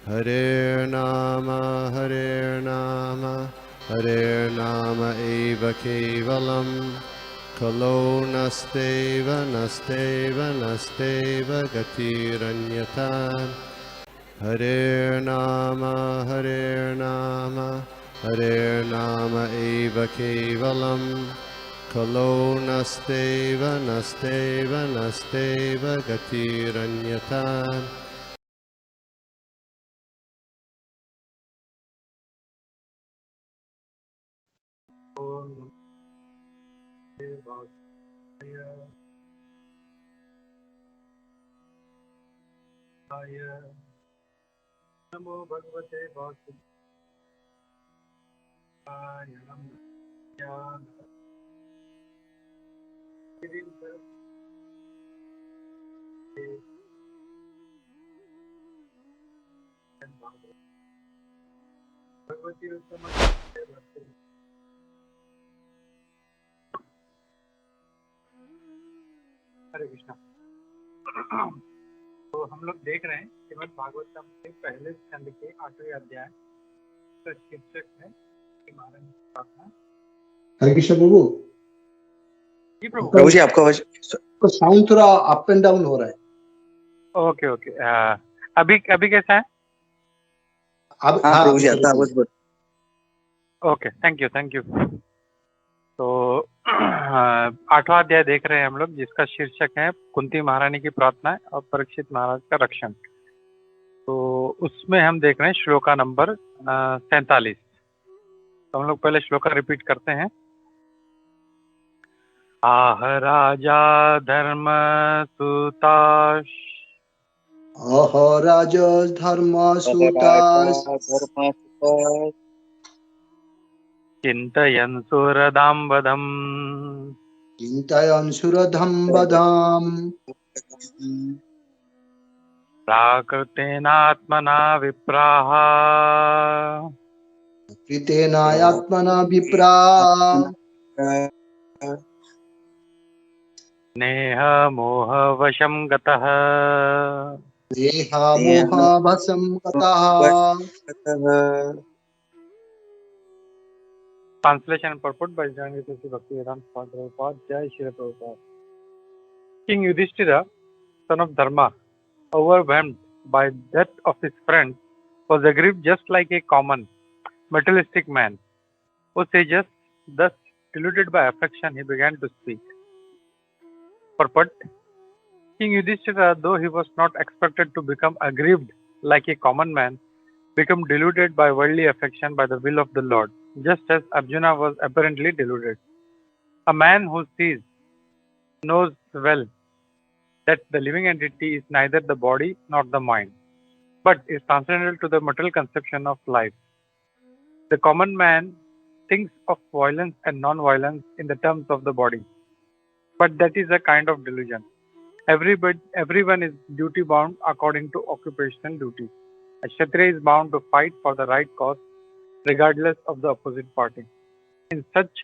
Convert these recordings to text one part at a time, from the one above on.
Hare Nama, Hare Nama eva kevalam, Kalo nasteva, nasteva, nasteva gatiranyata. Hare Nama, Hare Nama eva kevalam, Kalo nasteva, nasteva, nasteva gatiranyata. नमो भगवते वासुदेवाय नमः। भगवती उत्तम। हरे कृष्णा। तो हम लोग देख रहे हैं श्रीमद् भागवतम के पहले स्कंद के 8वें अध्याय का शीर्षक है महाराज की प्रार्थना। हरे कृष्ण प्रभु। जी प्रभु। प्रभु जी आपका आवाज तो साउंड थोड़ा अप एंड डाउन हो रहा है। Okay okay. अभी कैसा है? अब हाँ प्रभु जी अब आता सही आवाज है। Okay, thank you. तो 8वां अध्याय देख रहे हैं हम लोग, जिसका शीर्षक है कुंती महारानी की प्रार्थना और परीक्षित महाराज का रक्षण। तो उसमें हम देख रहे हैं श्लोका नंबर 47। तो हम लोग पहले श्लोका रिपीट करते हैं। आह राजा धर्म सुताश अहो राजस धर्म सुतास चिंतयन् सुरदाम्बदम् चिंतयन् सुरधम बधाम प्राकृतेनात्मना विप्राः कृतेनायात्मना विप्रा नेह मोहवशं गतः। देहा मोह भसम कतः। Translation and purport by Jnana Tusi Bhaktivedanta Swami Prabhupada. Jai Shri Prabhupada. King Yudhishthira, son of Dharma, overwhelmed by death of his friend, was aggrieved just like a common materialistic man. O sages, thus deluded by affection, he began to speak. Purport: King Yudhishthira, though he was not expected to become aggrieved like a common man, became deluded by worldly affection by the will of the Lord, just as Arjuna was apparently deluded. A man who sees knows well that the living entity is neither the body nor the mind, but is transcendental to the material conception of life. The common man thinks of violence and non-violence in the terms of the body, but that is a kind of delusion. Everyone is duty bound according to occupational duty. A Kshatriya is bound to fight for the right cause regardless of the opposite party. In such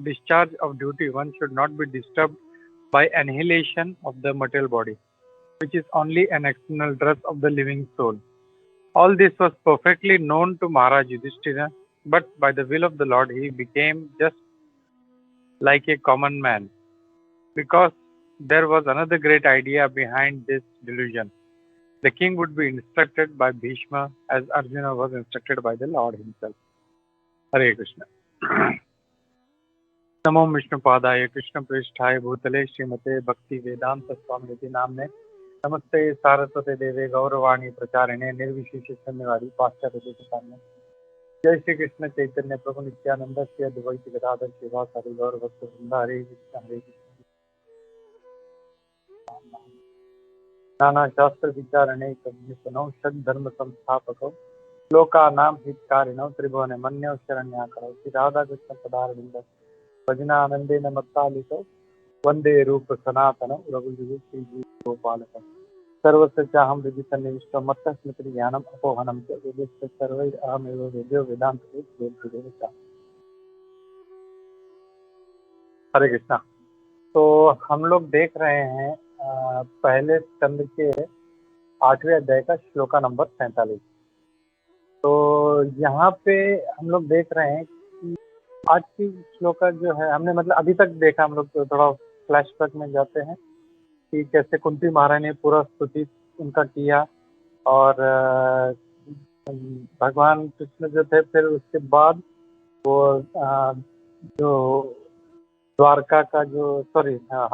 discharge of duty, one should not be disturbed by annihilation of the material body, which is only an external dress of the living soul. All this was perfectly known to Maharaj Yudhishthira, but by the will of the Lord, he became just like a common man, because there was another great idea behind this delusion. The king would be instructed by Bhishma as Arjuna was instructed by the Lord himself. Hare Krishna. नमो विष्णुपादाय कृष्ण प्रेष्ठाय भूतले श्रीमते भक्ति वेदांत स्वामी नामने नमस्ते सारस्वते देवे गौरवाणी प्रचारिणे निर्विशेष शून्यवादी पाश्चात्य देशपालने जय श्री कृष्ण चैतन्य प्रभु नित्यानंद श्री अद्वैत गदाधर शिवासादि गौर भक्त वृंद हरे कृष्ण नाना शास्त्र विचारणे सुनौ षड धर्म संस्थापक लोकानां हितकारिणौ त्रिभुवन मन्यौ शरण्याकरौ श्री राधा कृष्ण पदारविंद भजनानंदेन मत्तालितो वंदे रूप सनातन रघुजुगु श्री गोपालक सर्वस्य चाहं हृदि सन्निविष्टो मत्तः स्मृति ज्ञानम अपोहनम च वेदस्य सर्वैः अहमेव वेद्यो वेदांत वेद। हरे कृष्णा। तो हम लोग देख रहे हैं पहले स्कंद के 8वें अध्याय का श्लोका नंबर 47। तो यहाँ पे हम लोग देख रहे हैं कि आज की श्लोक जो है हमने मतलब अभी तक देखा, हम लोग तो थोड़ा फ्लैशबैक में जाते हैं कि कैसे कुंती महारानी ने पूरा स्तुति उनका किया। और भगवान कृष्ण जो थे फिर उसके बाद वो जो द्वारका का जो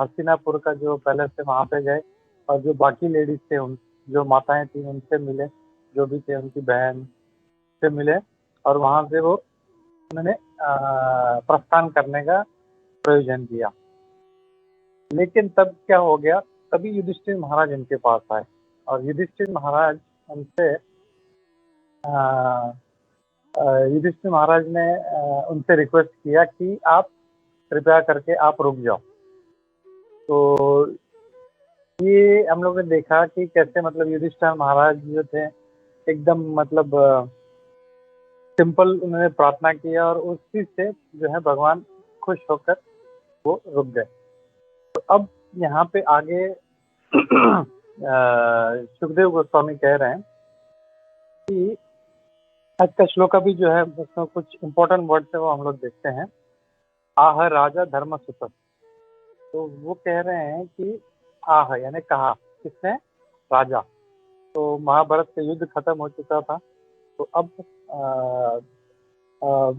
हस्तिनापुर का जो पैलेस है वहाँ पे गए और जो बाकी लेडीज थे उन जो माताएं थी उनसे मिले, जो भी थे उनकी बहन से मिले और वहाँ से वो उन्होंने प्रस्थान करने का प्रयोजन किया। लेकिन तब क्या हो गया, तभी युधिष्ठिर महाराज इनके पास आए और युधिष्ठिर महाराज उनसे युधिष्ठिर महाराज ने उनसे रिक्वेस्ट किया कि आप कृपया करके आप रुक जाओ। तो ये हम लोग ने देखा कि कैसे मतलब युधिष्ठिर महाराज जो थे एकदम मतलब सिंपल उन्होंने प्रार्थना किया और उस चीज से जो है भगवान खुश होकर वो रुक गए। तो अब यहाँ पे आगे सुखदेव गोस्वामी कह रहे हैं कि आज का श्लोक भी जो है उसमें कुछ इंपॉर्टेंट वर्ड्स है वो हम लोग देखते हैं। आह राजा धर्म सुत, तो वो कह रहे हैं कि आह यानी कहा, किसने? राजा। तो महाभारत का युद्ध खत्म हो चुका था, तो अब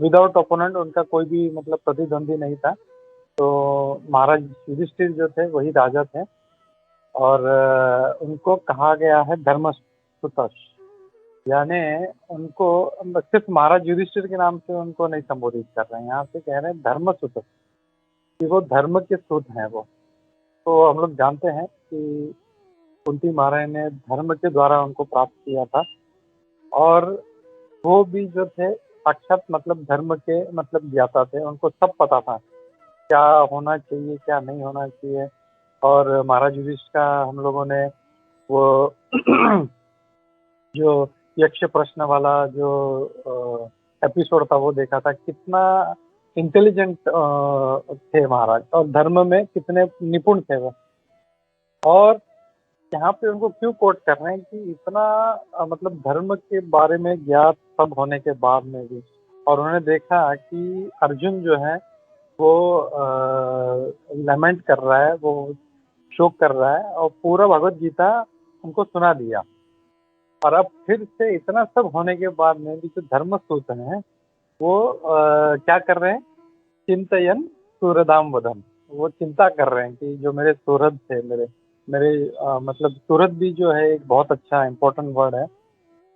विदाउट ओपोनेंट उनका कोई भी मतलब प्रतिद्वंदी नहीं था। तो महाराज युधिष्ठिर जो थे वही राजा थे और उनको कहा गया है धर्मसुत, यानी उनको सिर्फ महाराज युधिष्ठिर के नाम से उनको नहीं संबोधित कर रहे हैं, यहाँ पे कह रहे हैं धर्मसुत कि वो धर्म के सूत हैं वो। तो हम लोग जानते हैं कि कुंती महारानी ने धर्म के द्वारा उनको प्राप्त किया था और वो भी जो थे साक्षात मतलब धर्म के मतलब ज्ञाता थे, उनको सब पता था क्या होना चाहिए क्या नहीं होना चाहिए। और महाराज युधिष्ठिर का हम लोगों ने वो जो यक्ष प्रश्न वाला जो एपिसोड था वो देखा था, कितना इंटेलिजेंट थे महाराज और धर्म में कितने निपुण थे वो। और यहाँ पे उनको क्यों कोट कर रहे हैं कि इतना मतलब धर्म के बारे में ज्ञात सब होने के बाद में भी, और उन्होंने देखा कि अर्जुन जो है वो लमेंट कर रहा है, वो शोक कर रहा है और पूरा भगवत गीता उनको सुना दिया। और अब फिर से इतना सब होने के बाद में भी जो धर्म सूत्र हैं वो क्या कर रहे हैं? चिंतयन सूरदाम वदन, वो चिंता कर रहे हैं कि जो मेरे सूरद थे मेरे मेरे मतलब सूरत भी जो है एक बहुत अच्छा इम्पोर्टेंट वर्ड है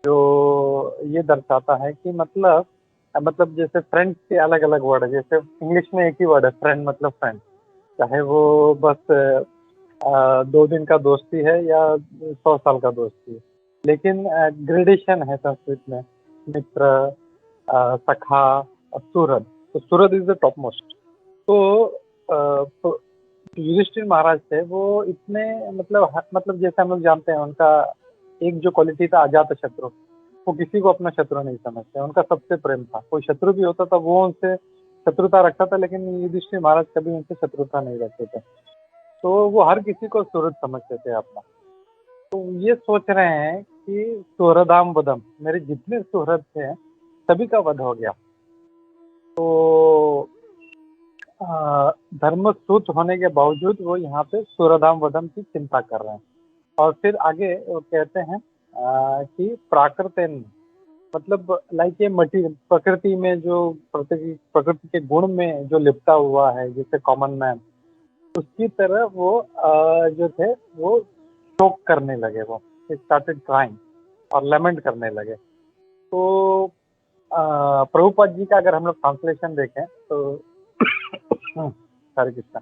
जो ये दर्शाता है कि मतलब जैसे फ्रेंड्स के अलग अलग वर्ड है, जैसे इंग्लिश में एक ही वर्ड है फ्रेंड, मतलब फ्रेंड, चाहे वो बस 2 दिन का दोस्ती है या 100 साल का दोस्ती है, लेकिन ग्रेडेशन है संस्कृत में, मित्र, सखा और सूरत। तो सूरत इज द टॉप मोस्ट। तो युधिष्ठिर महाराज थे वो इतने मतलब जैसे हम लोग जानते हैं उनका एक जो क्वालिटी था अजात शत्रु, वो किसी को अपना शत्रु नहीं समझते, उनका सबसे प्रेम था। कोई शत्रु भी होता था वो उनसे शत्रुता रखता था, लेकिन युधिष्ठिर महाराज कभी उनसे शत्रुता नहीं रखते थे। तो वो हर किसी को सूरत समझते थे अपना। तो ये सोच रहे हैं कि सूरदाम वदम, मेरे जितने सूरत थे सभी का वध हो गया। तो धर्मसूत होने के बावजूद वो यहाँ पे सूरदाम वदम की चिंता कर रहे हैं। और फिर आगे वो कहते हैं कि प्राकृतिन, मतलब लाइक ये प्रकृति में जो प्रकृति के गुण में जो लिपटा हुआ है जैसे कॉमन मैन, उसकी तरह वो जो थे वो शोक करने लगे, वो स्टार्टेड क्राइंग और लेमेंट करने लगे। तो प्रभुपाद जी का अगर हम लोग ट्रांसलेशन देखें तो हरे कृष्णा,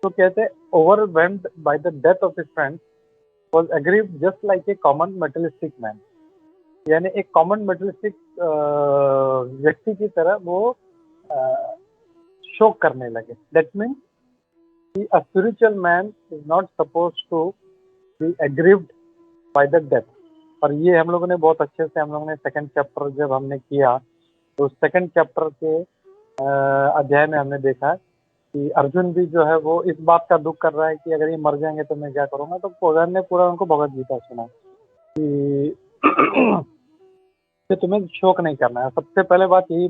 तो कहते हैं overwhelmed bye the death of his friend was aggrieved just like a common materialistic man, यानी एक कॉमन मेटलिस्टिक व्यक्ति की तरह वो शोक करने लगे। दैट मीन्स कि a spiritual man is not suppose to be aggrieved by the death. और ये हम लोगों ने बहुत अच्छे से हम लोगों ने सेकंड चैप्टर जब हमने किया तो सेकंड चैप्टर के अध्याय में हमने देखा कि अर्जुन भी जो है वो इस बात का दुख कर रहा है कि अगर ये मर जाएंगे तो मैं क्या करूँगा। तो भगवान ने पूरा उनको भगवत गीता सुना कि कि तुम्हें शोक नहीं करना है। सबसे पहले बात यही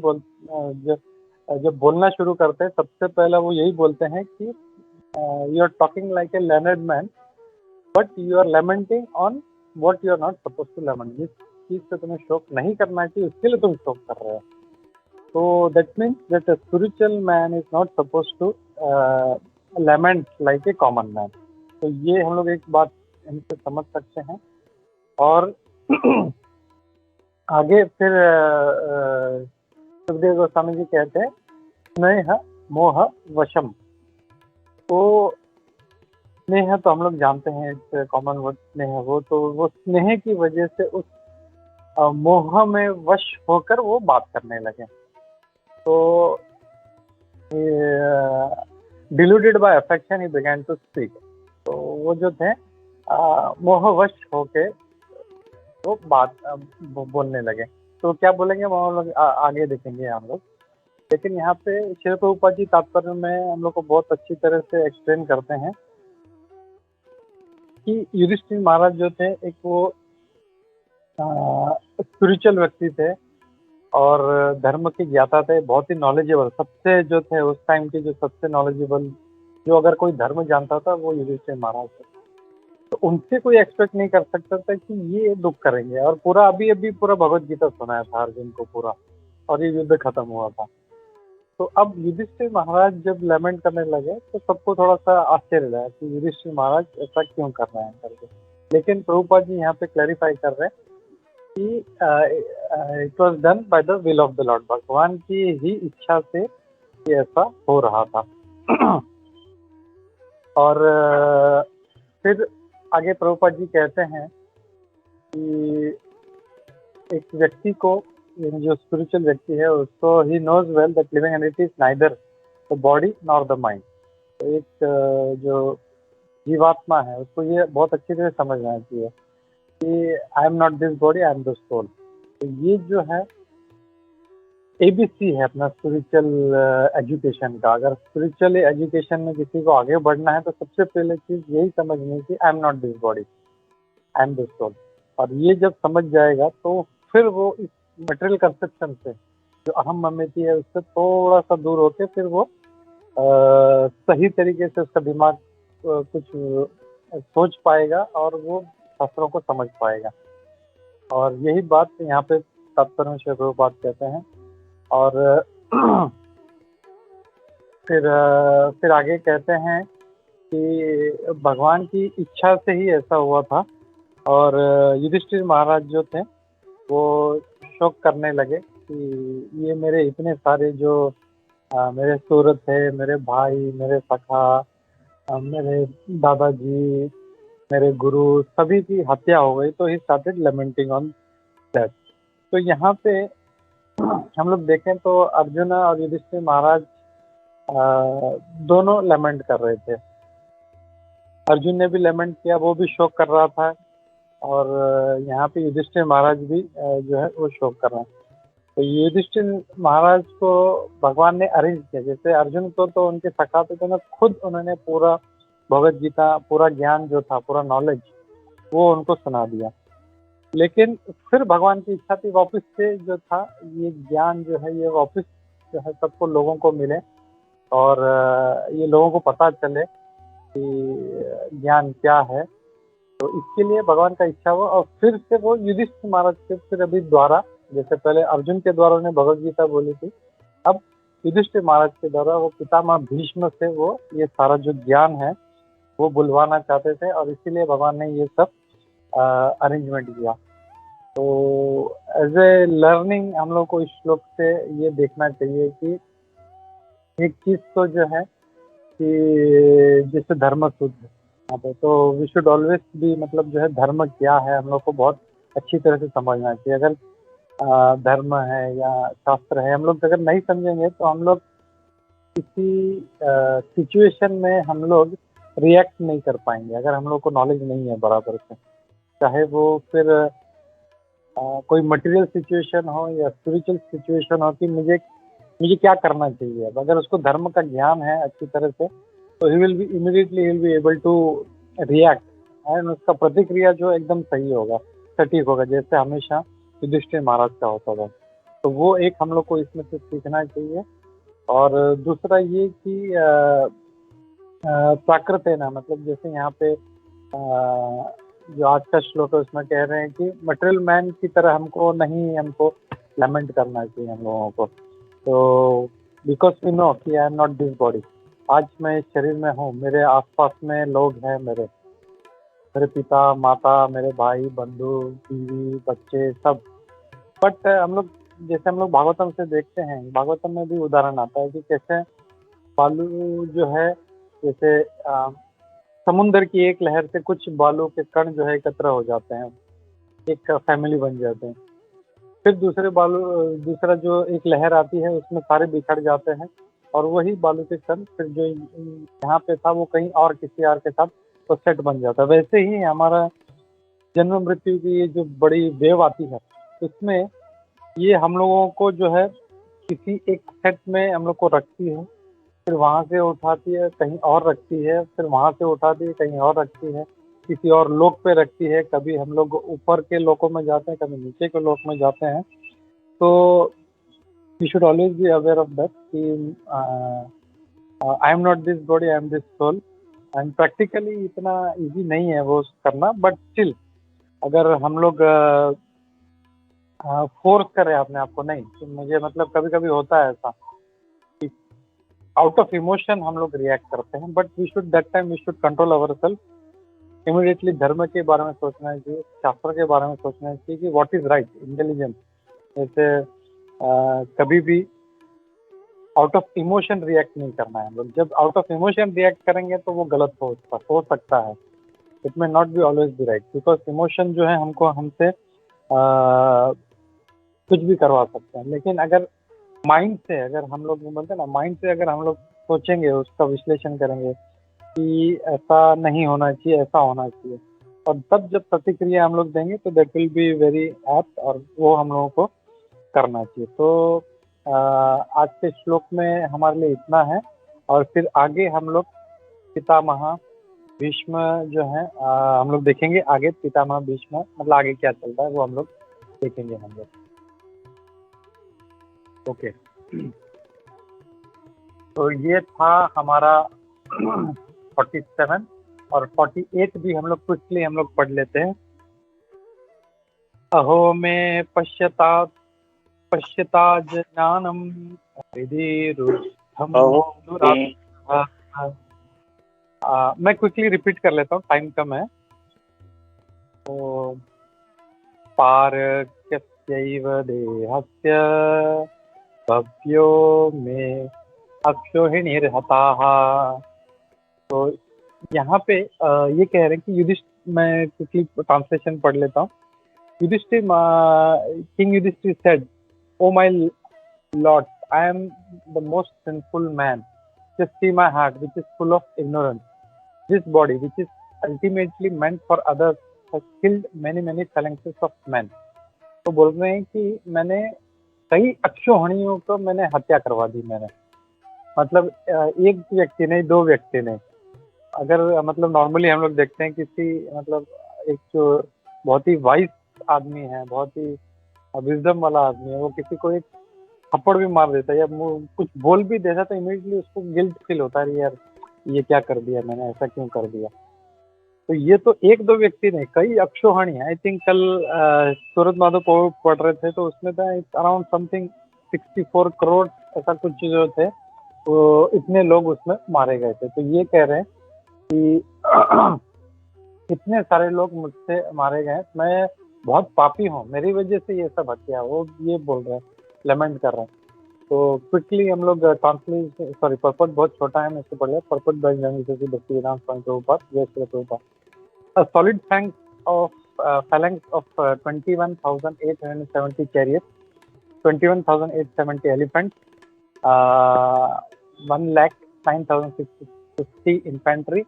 जब बोलना शुरू करते हैं सबसे पहले वो यही बोलते हैं कि you are talking like a learned man but you are lamenting on what you are not suppose to lament. जिस चीज से तुम्हें शोक नहीं करना चाहिए उसके लिए तुम शोक कर रहे हो। तो that means that a spiritual man is not suppose to lament like a common man. तो ये हम लोग एक बात इनसे समझ सकते हैं। और आगे फिर सुखदेव गोस्वामी जी कहते हैं स्नेह मोह वशम। तो स्नेह तो हम लोग जानते हैं इट्स कॉमन वर्ड स्नेह। वो स्नेह की वजह से उस मोह में वश होकर वो बात करने लगे। तो diluted by affection he began to speak. तो वो जो थे मोहवश होके वो बात बोलने लगे। तो क्या बोलेंगे वो हम लोग आगे देखेंगे हम लोग। लेकिन यहाँ पे श्रील प्रभुपाद जी तात्पर्य में हम लोग को बहुत अच्छी तरह से एक्सप्लेन करते हैं कि युधिष्ठिर महाराज जो थे एक वो स्पिरिचुअल व्यक्ति थे और धर्म के ज्ञाता थे, बहुत ही नॉलेजेबल। सबसे जो थे उस टाइम के जो सबसे नॉलेजेबल जो अगर कोई धर्म जानता था वो युधिष्ठिर महाराज थे। तो उनसे कोई एक्सपेक्ट नहीं कर सकता था कि ये दुख करेंगे। और पूरा अभी पूरा भगवत गीता सुनाया था अर्जुन को पूरा, और ये युद्ध खत्म हुआ था। तो अब युधिष्ठिर महाराज जब लेमेंट करने लगे तो सबको थोड़ा सा आश्चर्य लगा कि युधिष्ठिर महाराज ऐसा क्यों कर रहे हैं करके। लेकिन प्रभुपाद जी यहाँ पे क्लैरिफाई कर रहे हैं कि it was done by the will of the lord. भगवान की ही इच्छा से ये ऐसा हो रहा था। और फिर आगे प्रभुपाद जी कहते हैं कि एक व्यक्ति को, जो स्पिरिचुअल व्यक्ति है उसको ही knows well that living entity is neither the body nor the mind. तो एक जो जीवात्मा है उसको ये बहुत अच्छी तरह समझना चाहिए कि I am not this body, I am the soul. तो ये जो है ABC है अपना स्पिरिचुअल एजुकेशन का। अगर स्पिरिचुअल एजुकेशन में किसी को आगे बढ़ना है तो सबसे पहले चीज़ यही समझनी है कि I am not this body, I am this soul. और ये जब समझ जाएगा तो फिर वो इस मटेरियल कंसेप्शन से जो अहम ममती है उससे थोड़ा सा दूर होके फिर वो सही तरीके से उसका दिमाग कुछ सोच पाएगा और वो शास्त्रों को समझ पाएगा। और यही बात यहाँ पे तात्पर्य में श्री प्रभुपाद कहते हैं। और फिर आगे कहते हैं कि भगवान की इच्छा से ही ऐसा हुआ था। और युधिष्ठिर महाराज जो थे वो शोक करने लगे कि ये मेरे इतने सारे जो मेरे सूरत थे, मेरे भाई, मेरे सखा, मेरे दादाजी, मेरे गुरु, सभी की हत्या हो गई। तो he started lamenting on that. तो यहाँ पे हम लोग देखें तो अर्जुन और युधिष्ठिर महाराज दोनों लेमेंट कर रहे थे। अर्जुन ने भी लेमेंट किया, वो भी शोक कर रहा था। और यहाँ पे युधिष्ठिर महाराज भी जो है वो शोक कर रहे हैं। तो युधिष्ठिर महाराज को भगवान ने अरेंज किया। जैसे अर्जुन को तो उनके सखा थे तो खुद उन्होंने पूरा भगवत गीता, पूरा ज्ञान जो था, पूरा नॉलेज वो उनको सुना दिया। लेकिन फिर भगवान की इच्छा थी वापस से जो था ये ज्ञान जो है ये वापस जो है सबको लोगों को मिले और ये लोगों को पता चले कि ज्ञान क्या है। तो इसके लिए भगवान का इच्छा हुआ और फिर से वो युधिष्ठिर महाराज के फिर अभी द्वारा, जैसे पहले अर्जुन के द्वारा उन्हें भगवत गीता बोली थी, अब युधिष्ठिर महाराज के द्वारा वो पितामह भीष्म से वो ये सारा जो ज्ञान है वो बुलवाना चाहते थे। और इसीलिए भगवान ने ये सब अरेंजमेंट किया। तो एज ए लर्निंग हम लोग को इस श्लोक से ये देखना चाहिए कि एक चीज़ तो जो है कि जैसे धर्म शुद्ध यहाँ पे, तो वी शुड ऑलवेज भी मतलब जो है धर्म क्या है हम लोग को बहुत अच्छी तरह से समझना चाहिए। अगर धर्म है या शास्त्र है हम लोग अगर नहीं समझेंगे तो हम लोग किसी सिचुएशन में हम लोग रिएक्ट नहीं कर पाएंगे। अगर हम लोग को नॉलेज नहीं है बराबर से, चाहे वो फिर कोई मटेरियल सिचुएशन हो या स्पिरिचुअल सिचुएशन हो कि मुझे क्या करना चाहिए। अब अगर उसको धर्म का ज्ञान है अच्छी तरह से तो he will be able to react and उसका प्रतिक्रिया जो एकदम सही होगा, सटीक होगा। जैसे हमेशा युधिष्ठिर महाराज का होता था। तो वो एक हम लोग को इसमें से सीखना चाहिए। और दूसरा ये कि प्राकृत है ना, मतलब जैसे यहाँ पे जो आज का श्लोक है उसमें कह रहे हैं कि मटेरियल मैन की तरह हमको लमेंट करना चाहिए हम लोगों को। तो बिकॉज वी नो कि I am not this body. आज मैं इस शरीर में हूँ, मेरे आसपास में लोग हैं, मेरे मेरे पिता माता, मेरे भाई बंधु, बीवी बच्चे सब। बट हम लोग भागवतम से देखते हैं, भागवतम में भी उदाहरण आता है कि कैसे बालू जो है, जैसे समुद्र की एक लहर से कुछ बालू के कण जो है एकत्र हो जाते हैं, एक फैमिली बन जाते हैं। फिर दूसरा जो एक लहर आती है उसमें सारे बिखर जाते हैं, और वही बालू के कण फिर जो यहाँ पे था वो कहीं और किसी और के साथ तो सेट बन जाता है। वैसे ही हमारा जन्म मृत्यु की ये जो बड़ी वेव आती है, उसमें ये हम लोगों को जो है किसी एक सेट में हम लोग को रखती है, फिर वहाँ से उठाती है कहीं और रखती है, फिर वहाँ से उठाती है कहीं और रखती है, किसी और लोक पे रखती है। कभी हम लोग ऊपर के लोकों में जाते हैं, कभी नीचे के लोक में जाते हैं। तो we should always be aware of that कि I am not this body, I am this soul. And practically इतना इजी नहीं है वो करना, बट स्टिल अगर हम लोग फोर्स करें अपने आप को, नहीं तो मुझे मतलब कभी कभी होता है ऐसा, आउट ऑफ इमोशन हम लोग रिएक्ट करते हैं, but we should that time we should control our self. Immediately धर्म के बारे में सोचना चाहिए, शास्त्र के बारे में सोचना चाहिए कि व्हाट इज राइट, इंटेलिजेंस। जैसे कभी भी आउट ऑफ इमोशन रिएक्ट नहीं करना है। लोग जब आउट ऑफ इमोशन रिएक्ट करेंगे तो वो गलत हो सकता है। It may not be always be right, because emotion जो है हमको हमसे कुछ भी करवा सकते हैं। लेकिन अगर माइंड से, अगर हम लोग बोलते हैं ना, माइंड से अगर हम लोग सोचेंगे, उसका विश्लेषण करेंगे कि ऐसा नहीं होना चाहिए, ऐसा होना चाहिए, और तब जब प्रतिक्रिया हम लोग देंगे तो that will be very apt, और वो हम लोगों को करना चाहिए। तो आज के श्लोक में हमारे लिए इतना है, और फिर आगे हम लोग पितामह भीष्म जो है हम लोग देखेंगे आगे। पितामह भीष्म मतलब आगे क्या चल रहा है वो हम लोग देखेंगे हम लोग। ओके, तो ये था हमारा 47, और 48 भी हम लोग क्विकली हम लोग पढ़ लेते हैं। अहो में पश्यता ज्ञानम विधिरुद्धम दुरात्मः। मैं क्विकली रिपीट कर लेता हूँ, टाइम कम है। तो पारक्यस्यैव देहस्य भव्यो में अक्षोहिणीर्हताः। तो यहाँ पे ये कह रहे हैं कि मैं क्विकली ट्रांसलेशन पढ़ लेता हूँ। Yudhishthir, King Yudhishthir said, "O my lord, I am the most sinful man. Just see my heart, which is full of ignorance. This body, which is ultimately meant for others, has killed many phalanxes of men." तो बोल रहे हैं कि मैंने कई अक्षोहिणियों को मैंने हत्या करवा दी। मैंने मतलब एक व्यक्ति नहीं, दो व्यक्ति नहीं। अगर मतलब नॉर्मली हम लोग देखते हैं किसी मतलब एक जो बहुत ही वाइस आदमी है, बहुत ही विजडम वाला आदमी है, वो किसी को एक थप्पड़ भी मार देता है या कुछ बोल भी देता तो इमीडिएटली उसको गिल्ट फील होता है, यार ये क्या कर दिया मैंने, ऐसा क्यों कर दिया। तो ये तो एक दो व्यक्ति नहीं, कई अक्षोहिणी है। आई थिंक कल सूरत माधव पढ़ रहे थे तो उसमें था अराउंड समथिंग 64 करोड़ ऐसा कुछ जो थे, तो इतने लोग उसमें मारे गए थे। तो ये कह रहे हैं कि इतने सारे लोग मुझसे मारे गए, मैं बहुत पापी हूँ, मेरी वजह से ये सब हत्या, वो ये बोल रहे हैं, लेमेंट कर रहे हैं। तो क्विकली हम लोग ट्रांसलेशन, सॉरी पर्पट बहुत छोटा है, मैं इसको पढ़ लिया। पर्पट बाय जंगी भक्ति वेदांत स्वामी प्रभुपाद, जय Shri Prabhupada. A solid phalanx of 21,870 chariots, 21,870 elephants, 1,09,650 infantry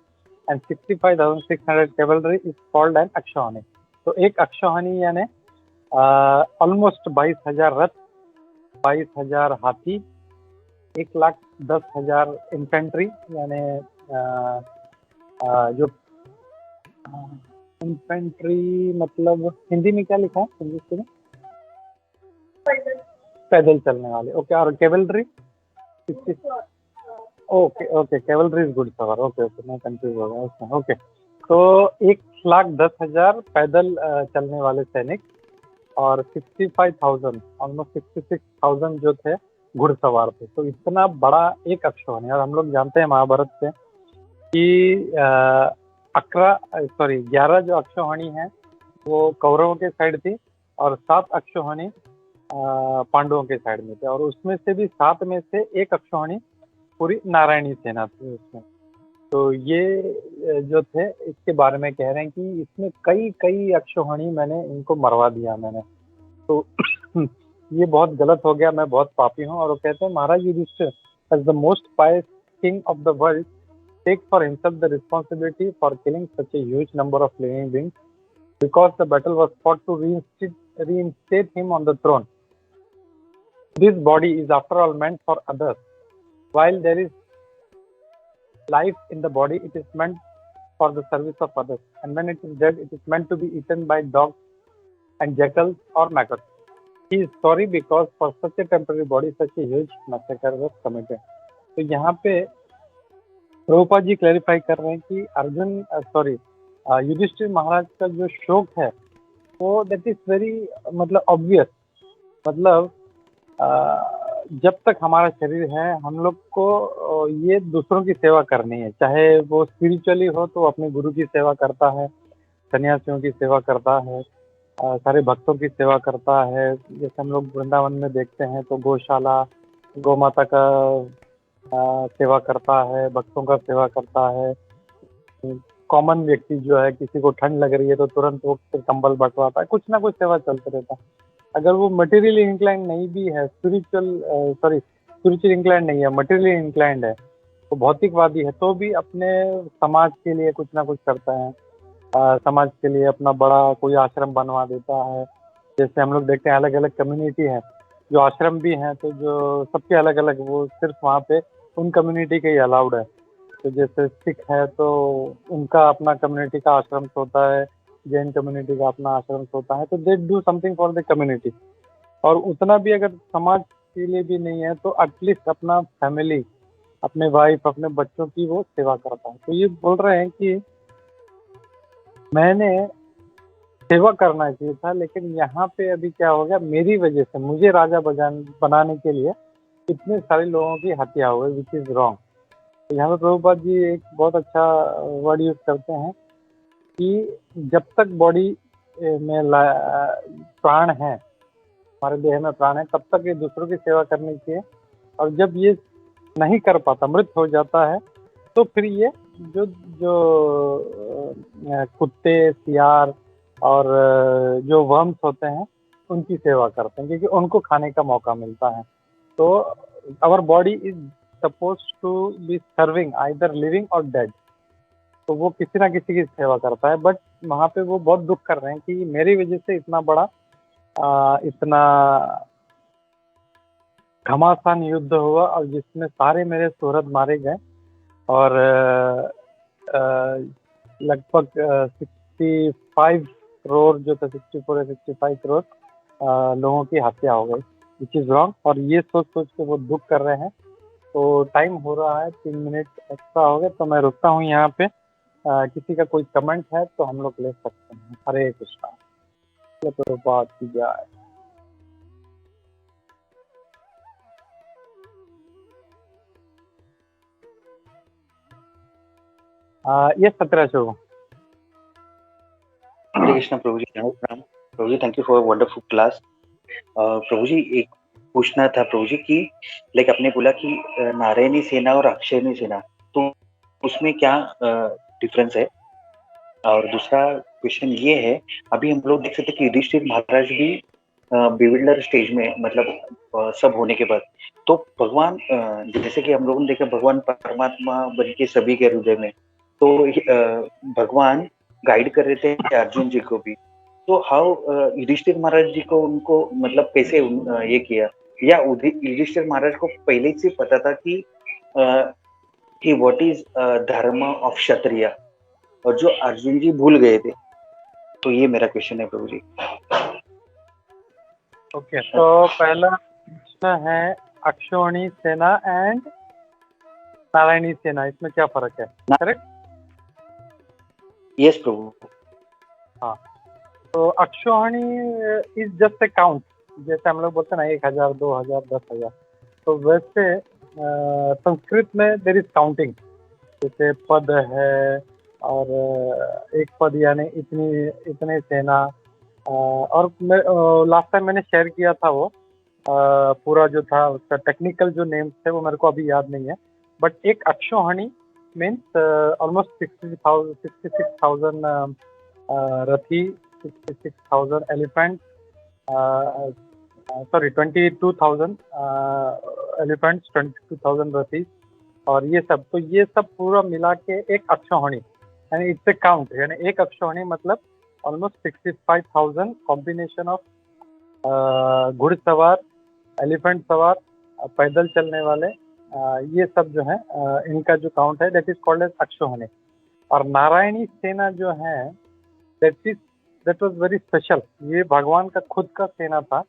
and 65,600 cavalry is called an अक्षौहिणी। तो एक अक्षौहिणी यानी ऑलमोस्ट 22,000 रथ, 22,000 हाथी, 1,10,000 इन्फेंट्री यानी जो इन्फेंट्री मतलब हिंदी में क्या लिखा है इंग्लिश में? पैदल चलने वाले, ओके। और cavalry? Okay okay, cavalry is घुड़सवार, ओके ओके, मैं कंफ्यूज हो गया उसमें, ओके। तो 1,10,000 पैदल चलने वाले सैनिक और 65,000, ऑलमोस्ट 66,000 जो थे घुड़सवार थे। तो इतना बड़ा एक अक्षौहिणी, और हम लोग जानते हैं महाभारत से कि 11 जो अक्षौहिणी है वो कौरवों के साइड थी और 7 अक्षौहिणी पांडवों के साइड में थे, और उसमें से भी 7 में से एक अक्षौहिणी पूरी नारायणी सेना थी उसमें। तो ये जो थे इसके बारे में कह रहे हैं कि इसमें कई कई अक्षौहिणी मैंने इनको मरवा दिया मैंने। तो ये बहुत गलत हो गया, मैं बहुत पापी हूँ। और वो कहते हैं महाराज Yudhishthir as the most pious king of the world take for himself the responsibility for killing such a huge number of living beings because the battle was fought to reinstate him on the throne. This body is after all meant for others. While there is life in the body, it is meant for the service of others. And when it is dead, it is meant to be eaten by dogs and jackals or maggots. He is sorry because for such a temporary body, such a huge massacre was committed. तो यहाँ पे Prabhupada ji clarify कर रहे हैं कि युधिष्ठिर महाराज का जो शोक है वो दैट इज वेरी मतलब ऑब्वियस। मतलब जब तक हमारा शरीर है हम लोग को ये दूसरों की सेवा करनी है, चाहे वो स्पिरिचुअली हो तो अपने गुरु की सेवा करता है, सन्यासियों की सेवा करता है, सारे भक्तों की सेवा करता है। जैसे हम लोग वृंदावन में देखते हैं तो गौशाला, गौ माता का सेवा करता है, भक्तों का सेवा करता है। कॉमन व्यक्ति जो है, किसी को ठंड लग रही है तो तुरंत वो कंबल बंटवाता है, कुछ ना कुछ सेवा चलते रहता है। अगर वो मटेरियली इंक्लाइंड नहीं भी है, स्पिरिचुअल इंक्लाइंड नहीं है, मटेरियली इंक्लाइंड है, तो भौतिकवादी है, तो भी अपने समाज के लिए कुछ ना कुछ करता है। समाज के लिए अपना बड़ा कोई आश्रम बनवा देता है। जैसे हम लोग देखते हैं अलग अलग कम्युनिटी है, जो आश्रम भी हैं तो जो सबके अलग अलग, वो सिर्फ वहाँ पे उन कम्युनिटी के ही अलाउड है। तो जैसे सिख है तो उनका अपना कम्युनिटी का आश्रम होता है, जैन कम्युनिटी का अपना आश्रम होता है, तो they do something for the community. और उतना भी अगर समाज के लिए भी नहीं है तो एटलीस्ट अपना फैमिली, अपने वाइफ, अपने बच्चों की वो सेवा करता है। तो ये बोल रहे हैं कि मैंने सेवा करना चाहिए था, लेकिन यहाँ पे अभी क्या हो गया, मेरी वजह से मुझे राजा बनाने के लिए इतने सारे लोगों की हत्या हो गई, विच इज़ रॉन्ग। तो यहाँ पे प्रभुपाद जी एक बहुत अच्छा वर्ड यूज करते हैं कि जब तक बॉडी में प्राण है, हमारे देह में प्राण है, तब तक ये दूसरों की सेवा करनी चाहिए। और जब ये नहीं कर पाता, मृत हो जाता है, तो फिर ये जो कुत्ते, सियार और जो वर्म्स होते हैं उनकी सेवा करते हैं, क्योंकि उनको खाने का मौका मिलता है। तो our body is supposed to be serving either living और डेड। तो वो किसी ना किसी की सेवा करता है, बट वहाँ पे वो बहुत दुख कर रहे हैं कि मेरी वजह से इतना बड़ा इतना घमासान युद्ध हुआ और जिसमें सारे मेरे सुहृद मारे गए, और लगभग 65 करोड़ जो था, 64 या 65 करोड़ लोगों की हत्या हो गई, विच इज़ रॉन्ग। और ये सोच सोच के वो दुख कर रहे हैं। तो टाइम हो रहा है, 3 मिनट एक्स्ट्रा हो गए, तो मैं रुकता हूँ यहाँ पे। किसी का कोई कमेंट है तो हम लोग ले सकते हैं। हरे कृष्णा, प्रभुपाद की जय। ये 17 शो। हरे कृष्णा प्रभु जी, प्रणाम प्रभु जी, thank you for wonderful class. प्रभु जी एक पूछना था प्रभु जी कि लाइक आपने बोला कि नारायणी सेना और अक्षयणी सेना, तो उसमें क्या डिफरेंस है? और दूसरा क्वेश्चन ये है, अभी हम लोग देख सकते हैं कि युधिष्ठिर महाराज भी बिविल्डर स्टेज में, मतलब सब होने के बाद, तो भगवान जैसे कि हम लोगों ने देखा भगवान परमात्मा बन के सभी के हृदय में, तो भगवान गाइड कर रहे थे अर्जुन जी को भी। तो हाउ युधिष्ठिर महाराज जी को उनको मतलब कैसे ये किया, या युधिष्ठिर महाराज को पहले से पता था कि व्हाट इज धर्म ऑफ क्षत्रिय, और जो अर्जुन जी भूल गए थे? तो ये मेरा क्वेश्चन है प्रभु जी। ओके, तो पहला प्रश्न है अक्षौहिणी सेना एंड नारायणी सेना, इसमें क्या फर्क है? करेक्ट। यस प्रभु। हाँ, तो अक्षौहिणी इज जस्ट ए काउंट, जैसे हम लोग बोलते हैं ना 1000, 2000, 10,000, तो वैसे संस्कृत में देर इज काउंटिंग। जैसे पद है और एक पद यानी इतने सेना। और लास्ट टाइम मैंने शेयर किया था वो पूरा जो था उसका टेक्निकल जो नेम्स थे वो मेरे को अभी याद नहीं है, बट एक अक्षौहिणी मीन्स ऑलमोस्ट 66,000 रथी, 66,000 एलिफेंट, सॉरी 22,000 एलिफेंट्स, 22,000 रथी और ये सब, तो ये सब पूरा मिला के एक अक्षौहिणी यानी इट्स ए काउंट, यानी एक अक्षौहिणी मतलब ऑलमोस्ट 65,000 कॉम्बिनेशन ऑफ घुड़सवार, एलिफेंट सवार, पैदल चलने वाले, ये सब जो है इनका जो काउंट है दैट इज कॉल्ड एज अक्षौहिणी। और नारायणी सेना जो है दैट वाज वेरी स्पेशल, ये भगवान का खुद का सेना था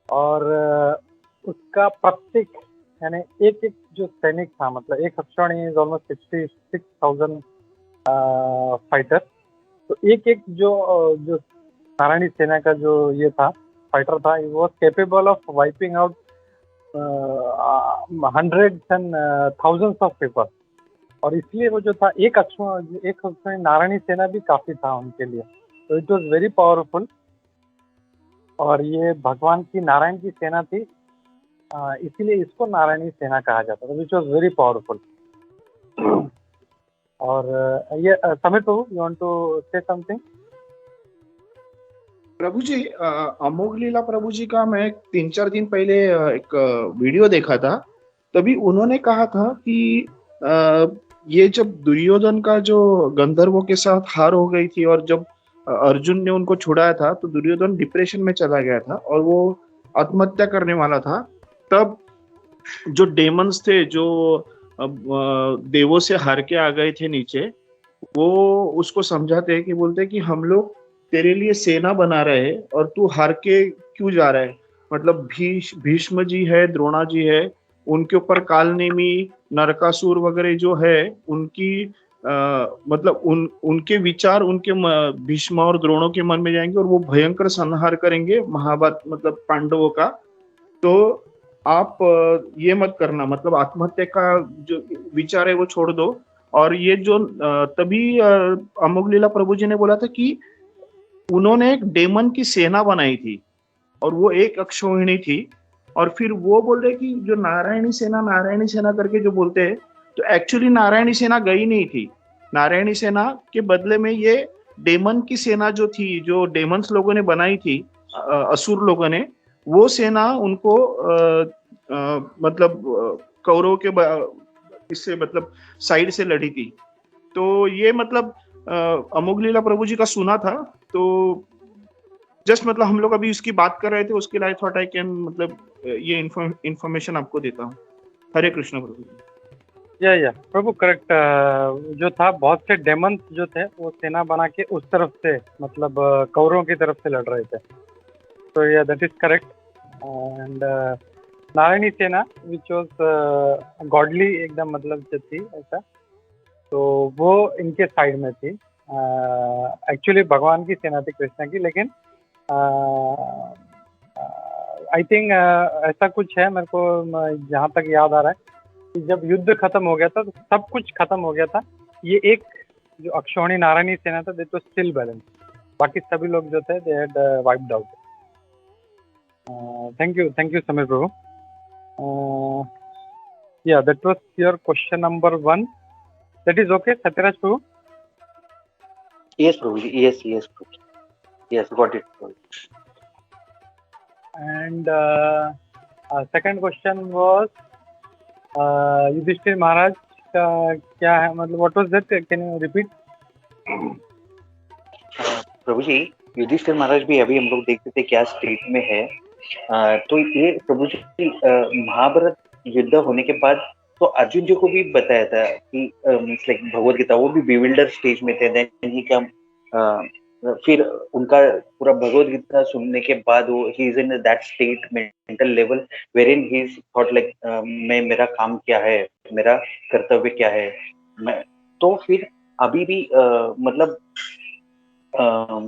और उसका प्रत्येक यानी एक एक जो सैनिक था, मतलब एक अक्षौहिणी इज ऑलमोस्ट 66,000 फाइटर, तो एक एक जो नारायणी सेना का जो ये था फाइटर था, he was capable of wiping out hundreds and thousands of people. और इसलिए वो जो था एक अक्षौहिणी नारायणी सेना भी काफी था उनके लिए, तो इट वाज वेरी पावरफुल। और ये भगवान की नारायण की सेना थी, इसीलिए इसको नारायणी सेना कहा जाता था, विच वाज वेरी पावरफुल। और ये समीर प्रभु, you want to say something? प्रभु जी, अमोघ लीला प्रभु जी का मैं 3-4 दिन पहले एक वीडियो देखा था, तभी उन्होंने कहा था कि ये जब दुर्योधन का जो गंधर्वों के साथ हार हो गई थी और जब अर्जुन ने उनको छुड़ाया था तो दुर्योधन डिप्रेशन में चला गया था और वो आत्महत्या करने वाला था। तब जो डेमंस थे, जो देवों से हार के आ गए थे नीचे, वो उसको समझाते हैं कि बोलते हैं कि हम लोग तेरे लिए सेना बना रहे हैं और तू हार के क्यों जा रहा है। मतलब भीष्म जी है, द्रोणा जी है, उनके ऊपर कालनेमी, नरकासुर वगैरह जो है उनकी मतलब उनके विचार उनके भीष्म और द्रोणों के मन में जाएंगे और वो भयंकर संहार करेंगे महाभारत मतलब पांडवों का। तो आप ये मत करना, मतलब आत्महत्या का जो विचार है वो छोड़ दो। और ये जो तभी अमोघ लीला प्रभु जी ने बोला था कि उन्होंने एक डेमन की सेना बनाई थी और वो एक अक्षौहिणी थी। और फिर वो बोल रहे कि जो नारायणी सेना करके जो बोलते हैं, तो एक्चुअली नारायणी सेना गई नहीं थी। नारायणी सेना के बदले में ये डेमन की सेना जो थी, जो डेमन्स लोगों ने बनाई थी, असुर लोगों ने, वो सेना उनको मतलब कौरव के इससे मतलब साइड से लड़ी थी। तो ये मतलब अमोघ लीला प्रभु जी का सुना था, तो जस्ट मतलब हम लोग अभी उसकी बात कर रहे थे, उसके लिए थॉट आई कैन मतलब ये इंफॉर्मेशन आपको देता हूँ। हरे कृष्ण प्रभु जी। या प्रभु करेक्ट, जो था बहुत से डेमंस जो थे वो सेना बना के उस तरफ से मतलब कौरवों की तरफ से लड़ रहे थे, तो या that is correct. And Narayani सेना विच वाज गॉडली एकदम मतलब जो थी ऐसा, तो वो इनके साइड में थी। एक्चुअली भगवान की सेना थी कृष्ण की, लेकिन आई थिंक ऐसा कुछ है, मेरे को जहाँ तक याद आ रहा है कि जब युद्ध खत्म हो गया था तो सब कुछ खत्म हो गया था, ये एक जो अक्षौहिणी नारायणी सेना था दैट वाज स्टिल बैलेंस, बाकी सभी लोग जो थे they had wiped out. Thank you Sameer Prabhu. Yeah, that was your question number 1. That is okay, Satyaraj Prabhu? Yes, Prabhuji. Yes, Prabhuji. Yes, got it, Prabhuji. And second question was Yudhishthir Maharaj का क्या है, मतलब what was that? Can you repeat? प्रभुजी, युधिष्ठिर महाराज भी अभी हम लोग देखते थे क्या स्टेट में है। तो ये प्रभुजी महाभारत युद्ध होने के बाद तो अर्जुन जी को भी बताया था कि मीन्स लाइक भगवत गीता, वो भी बिविल्डर स्टेज में थे, देन ही कम फिर उनका पूरा भगवत गीता सुनने के बाद वो he is in that state mental level wherein he thought like मैं मेरा काम क्या है, मेरा कर्तव्य क्या है। मैं तो फिर अभी भी मतलब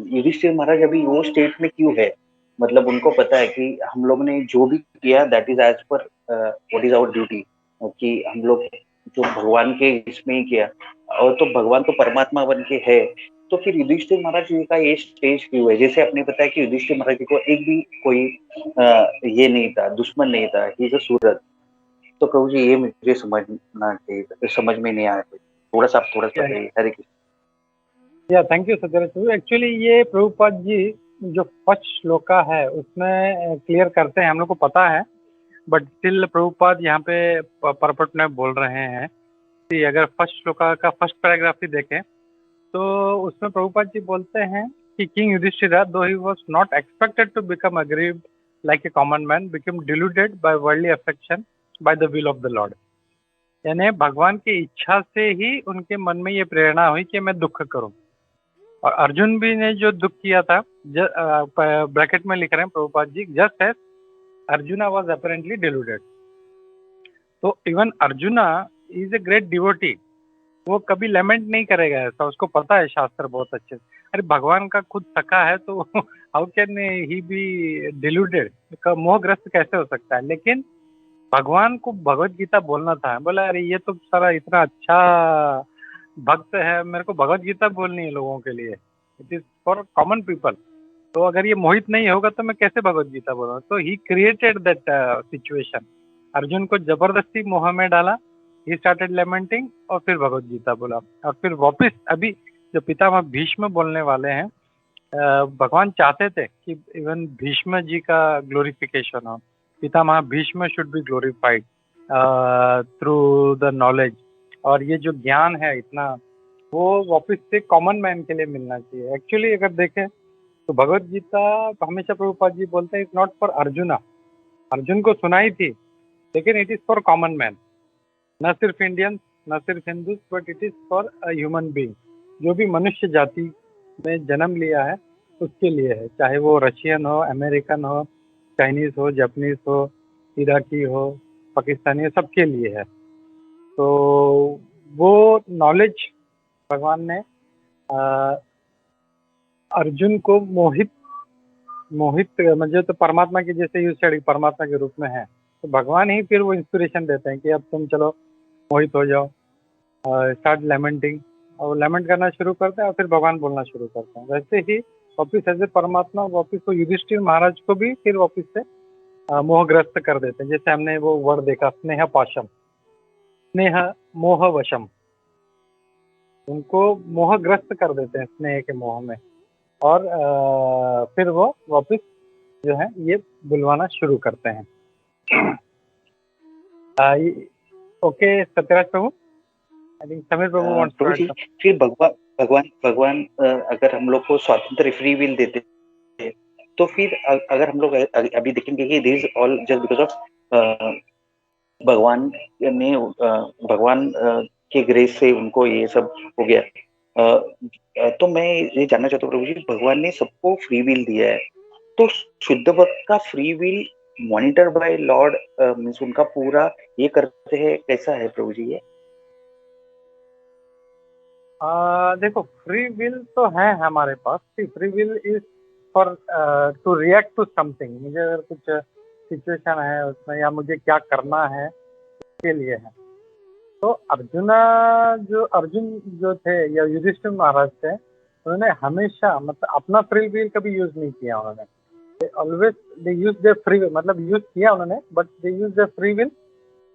युधिष्ठिर महाराज अभी वो स्टेट में क्यों है? मतलब उनको पता है कि हम लोग ने जो भी किया that is as per what is our duty, कि हम लोग जो भगवान के इसमें ही किया, और तो भगवान तो परमात्मा बन के है। तो फिर युधिष्ठिर महाराज जी का ये स्टेज क्यों है? जैसे आपने बताया कि युधिष्ठिर महाराज जी को एक भी कोई ये नहीं था, दुश्मन नहीं था, ही इज अ सूरत। तो प्रभु जी ये मुझे समझना चाहिए, समझ में नहीं आया। थोड़ा सा आप थोड़ा सा बताइए। हरे कृष्ण। या thank you Satyaraj Prabhu. Actually ये प्रभुपाद जी जो फर्स्ट श्लोका है उसमें क्लियर करते हैं, हम लोग को पता है, बट स्टिल प्रभुपाद यहाँ पे परपट में बोल रहे हैं कि अगर फर्स्ट श्लोका का फर्स्ट पैराग्राफ ही देखें तो उसमें प्रभुपाद जी बोलते हैं कि king Yudhishthira though he was not expected to become aggrieved like a common man become diluted by worldly affection by the will of the lord. यानी भगवान की इच्छा से ही उनके मन में ये प्रेरणा हुई कि मैं दुख करूं। और अर्जुन भी ने जो दुख किया था, ब्रैकेट में लिख रहे हैं Prabhupada ji, just as Arjuna was apparently deluded. तो even Arjuna is a great devotee, वो कभी लेमेंट नहीं करेगा ऐसा, उसको पता है शास्त्र बहुत अच्छे से। अरे भगवान का खुद सखा है तो how can he be deluded, मोहग्रस्त कैसे हो सकता है? लेकिन भगवान को भगवत गीता बोलना था, बोला अरे ये तो सारा इतना अच्छा भक्त है, मेरे को भगवत गीता बोलनी है लोगों के लिए, it is for common people. तो अगर ये मोहित नहीं होगा तो मैं कैसे भगवत गीता बोलूँगा? तो he created that situation, Arjun को जबरदस्ती मोह में डाला, ही स्टार्टेड लेमेंटिंग और फिर भगवत गीता बोला। और फिर वापस अभी जो पितामह भीष्म बोलने वाले हैं, भगवान चाहते थे कि इवन भीष्म जी का ग्लोरिफिकेशन हो, पितामह Bhishma should be glorified through the knowledge. और ये जो ज्ञान है इतना, वो वापस से कॉमन मैन के लिए मिलना चाहिए। एक्चुअली अगर देखें तो भगवत गीता हमेशा प्रभुपाद जी बोलते हैं it's not for arjuna, Arjun को सुनाई थी, लेकिन it is for common man, न सिर्फ इंडियंस, न सिर्फ Hindus, but it is for a human being. जो भी मनुष्य जाति में जन्म लिया है उसके लिए है, चाहे वो रशियन हो, अमेरिकन हो, चाइनीज हो, जापानीज हो, इराकी हो, पाकिस्तानी हो, सबके लिए है। तो वो नॉलेज भगवान ने अर्जुन को मोहित म्हणजे तो परमात्मा के जैसे यूज करें, परमात्मा के रूप में है, तो भगवान ही फिर वो इंस्पिरेशन देते हैं कि अब तुम चलो मोहित हो जाओ, स्टार्ट लेमेंटिंग, और लेमेंट करना शुरू करते हैं और फिर भगवान बोलना शुरू करते हैं। वैसे ही वापिस एज ए परमात्मा वापिस वो युधिष्ठिर महाराज को भी फिर वापिस से मोहग्रस्त कर देते हैं। जैसे हमने वो वर्ड देखा स्नेह पाशम, स्नेह मोह वशम, उनको मोहग्रस्त कर देते हैं स्नेह के मोह में, और फिर वो वापस जो है ये बुलवाना शुरू करते हैं। ओके सत्यराज प्रभु, आई थिंक समीर प्रभु वांट्स टू प्रभु जी, फिर भगवान भगवान भगवान अगर हम लोग को स्वातंत्र फ्री विल देते हैं, तो फिर अगर हम लोग अभी देखेंगे कि this all just because of भगवान ने भगवान के ग्रेस से उनको ये सब हो गया। तो मैं ये जानना चाहता हूँ प्रभु जी, भगवान ने सबको फ्री विल दिया है, तो शुद्ध भक्त का free will monitor by lord means उनका पूरा ये करते हैं, कैसा है प्रभु जी ये? देखो फ्री विल तो है हमारे पास, free will is for to react to something. मुझे अगर कुछ सिचुएशन है उसमें या मुझे क्या करना है उसके लिए है। तो अर्जुन जो थे या युधिष्ठिर महाराज थे, उन्होंने हमेशा मतलब अपना फ्री विल कभी यूज नहीं किया उन्होंने। Always they use their free will, मतलब यूज किया उन्होंने, but they use their free will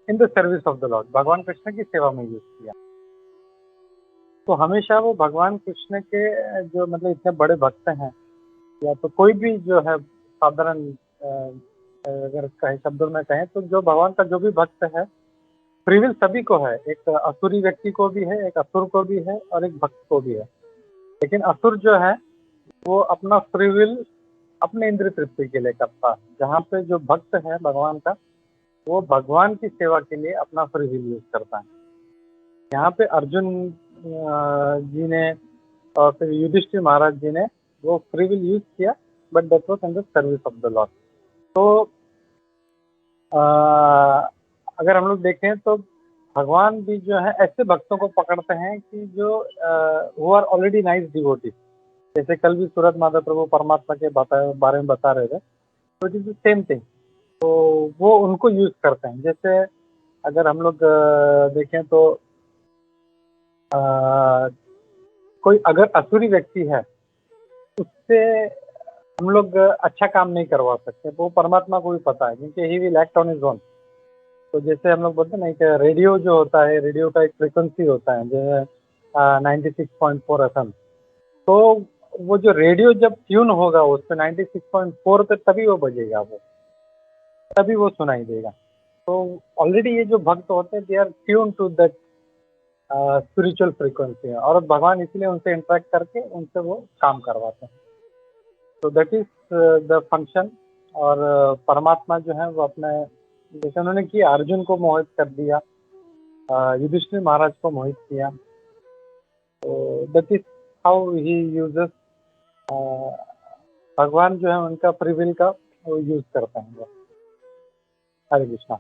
in the service of the lord, भगवान कृष्ण की सेवा में यूज किया। तो हमेशा वो भगवान कृष्ण के जो मतलब इतने बड़े भक्त हैं, या तो कोई भी जो है साधारण अगर कहीं शब्दों में कहें तो जो भगवान का जो भी भक्त है, फ्री विल सभी को है, एक असुरी व्यक्ति को भी है, एक असुर को भी है और एक भक्त को भी है। लेकिन असुर जो है वो अपना फ्री विल अपने इंद्रिय तृप्ति के लिए करता है, जहाँ पे जो भक्त है भगवान का, वो भगवान की सेवा के लिए अपना फ्री विल यूज करता है। यहाँ पे अर्जुन जी ने और फिर युधिष्ठिर महाराज जी ने वो फ्री विल यूज किया, but that was in the service of the Lord. तो अगर हम लोग देखें तो भगवान भी जो है ऐसे भक्तों को पकड़ते हैं कि जो वो आर ऑलरेडी नाइस डिवोटी। जैसे कल भी सूरत माता प्रभु परमात्मा के बारे में बता रहे थे, तो it is the same thing. तो वो उनको यूज करते हैं। जैसे अगर हम लोग देखें तो कोई अगर असुरी व्यक्ति है, उससे हम लोग अच्छा काम नहीं करवा सकते। वो परमात्मा को भी पता है, क्योंकि he will act on his own. तो जैसे हम लोग बोलते हैं ना कि रेडियो जो होता है, रेडियो का एक फ्रिक्वेंसी होता है जो है 96.4 FM। तो वो जो रेडियो जब ट्यून होगा उस पे 96.4 पे, तभी वो बजेगा, वो तभी वो सुनाई देगा। तो ऑलरेडी ये जो भक्त होते हैं, they are tune to that spiritual frequency, और भगवान इसलिए उनसे इंटरेक्ट करके उनसे वो काम करवाते हैं। तो दैट इज द फंक्शन। और परमात्मा जो है वो अपने, जैसे उन्होंने किया, अर्जुन को मोहित कर दिया, युधिष्ठिर महाराज को मोहित किया। तो that is how he uses. भगवान जो है उनका फ्री विल का वो यूज करते हैं वो। हरे कृष्णा।